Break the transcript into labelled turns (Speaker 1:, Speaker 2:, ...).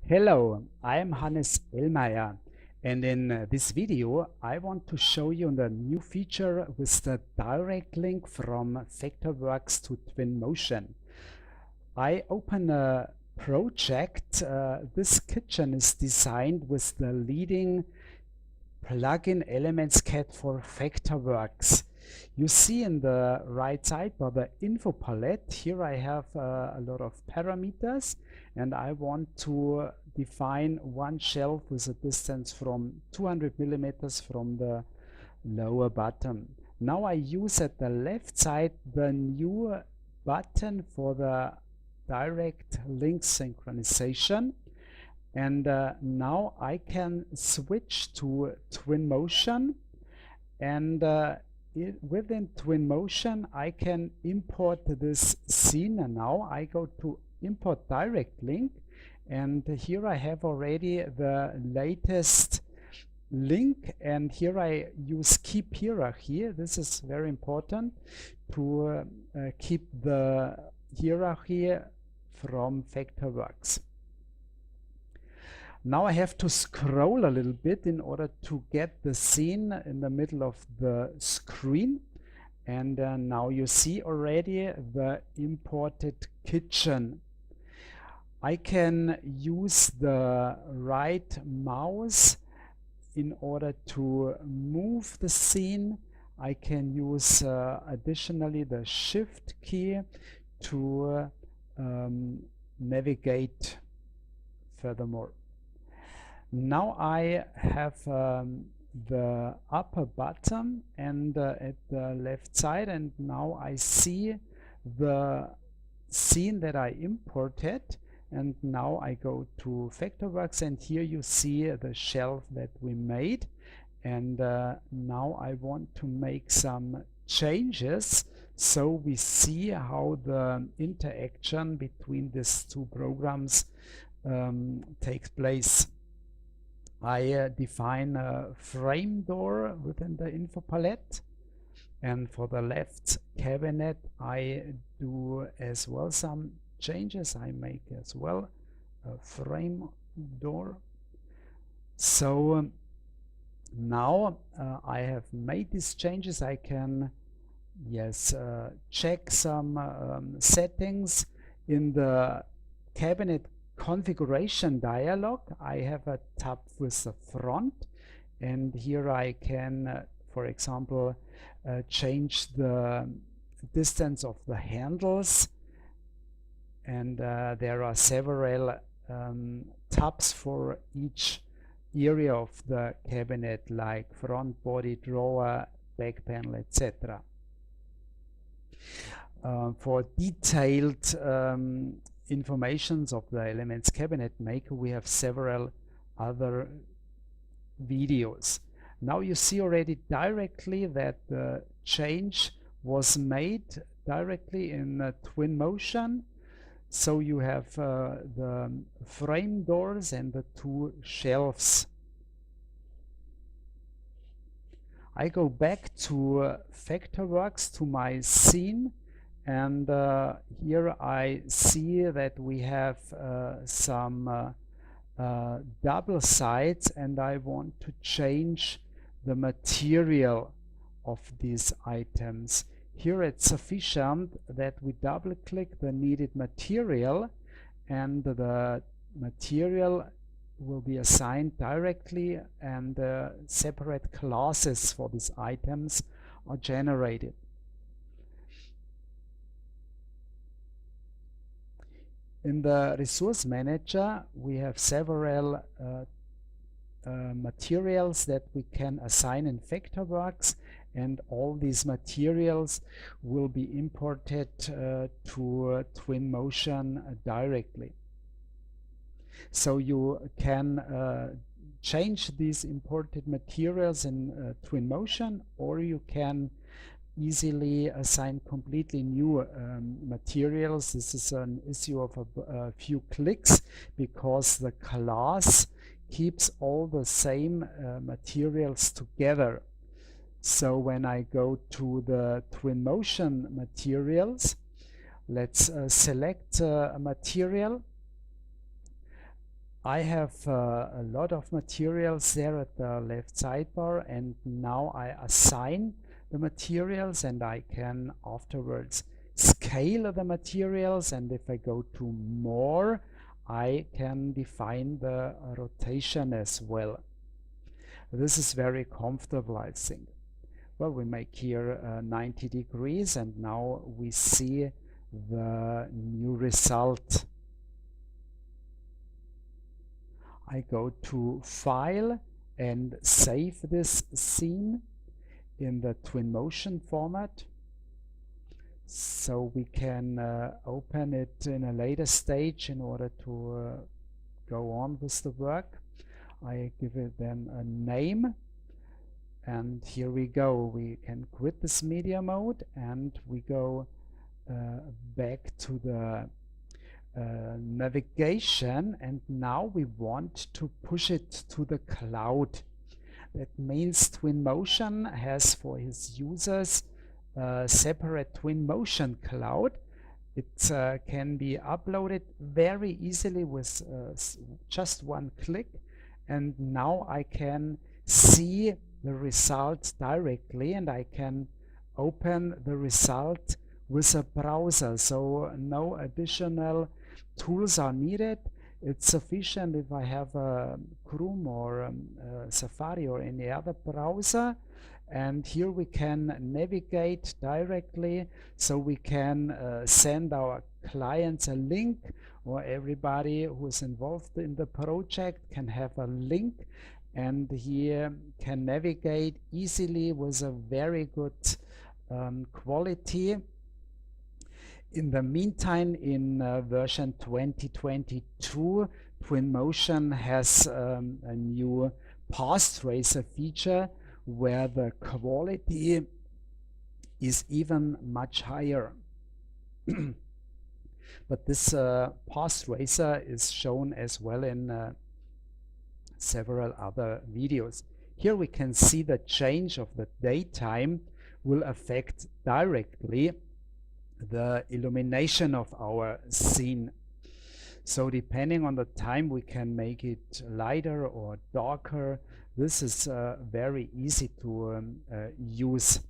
Speaker 1: Hello, I am Hannes Ellmeier, and in this video I want to show you the new feature with the direct link from Vectorworks to Twinmotion. I open a project. This kitchen is designed with the leading plugin ElementsCAD for Vectorworks. You see in the right side by the info palette, here I have a lot of parameters, and I want to define one shelf with a distance from 200 millimeters from the lower bottom. Now I use at the left side the new button for the direct link synchronization. And now I can switch to Twinmotion, and within Twinmotion I can import this scene. And now I go to import direct link, and here I have already the latest link, and here I use keep hierarchy. This is very important to keep the hierarchy from Vectorworks. Now I have to scroll a little bit in order to get the scene in the middle of the screen. And now you see already the imported kitchen. I can use the right mouse in order to move the scene. I can use additionally the shift key to navigate furthermore. Now I have the upper button and at the left side, and now I see the scene that I imported, and now I go to Vectorworks, and here you see the shelf that we made. And now I want to make some changes so we see how the interaction between these two programs takes place. I define a frame door within the info palette, and for the left cabinet I do as well some changes. I make as well a frame door. So now I have made these changes. I can check some settings in the cabinet configuration dialog. I have a tab with the front, and here I can for example change the distance of the handles, and there are several tabs for each area of the cabinet, like front body, drawer, back panel, etc. For detailed informations of the Elements Cabinet Maker, we have several other videos. Now you see already directly that the change was made directly in Twinmotion. So you have the frame doors and the two shelves. I go back to Vectorworks, to my scene, and here I see that we have some double sides, and I want to change the material of these items. Here it's sufficient that we double click the needed material, and the material will be assigned directly, and separate classes for these items are generated. In the resource manager we have several materials that we can assign in Vectorworks, and all these materials will be imported to Twinmotion directly. So you can change these imported materials in Twinmotion, or you can easily assign completely new materials. This is an issue of a few clicks, because the class keeps all the same materials together. So when I go to the Twinmotion materials, let's select a material. I have a lot of materials there at the left sidebar, and now I assign the materials, and I can afterwards scale the materials, and if I go to more, I can define the rotation as well. This is very comfortable, I think. Well, we make here 90 degrees, and now we see the new result. I go to File and save this scene in the Twinmotion format, so we can open it in a later stage in order to go on with the work. I give it then a name, and here we go. We can quit this media mode, and we go back to the navigation, and now we want to push it to the cloud. That means Twinmotion has for his users a separate Twinmotion cloud. It can be uploaded very easily with just one click, and now I can see the result directly, and I can open the result with a browser, so no additional tools are needed. It's sufficient if I have a Chrome or Safari or any other browser, and here we can navigate directly, so we can send our clients a link, or everybody who is involved in the project can have a link, and here can navigate easily with a very good quality. In the meantime, in version 2022, Twinmotion has a new path tracer feature where the quality is even much higher. But this path tracer is shown as well in several other videos. Here we can see the change of the daytime will affect directly the illumination of our scene. So depending on the time, we can make it lighter or darker. This is very easy to use.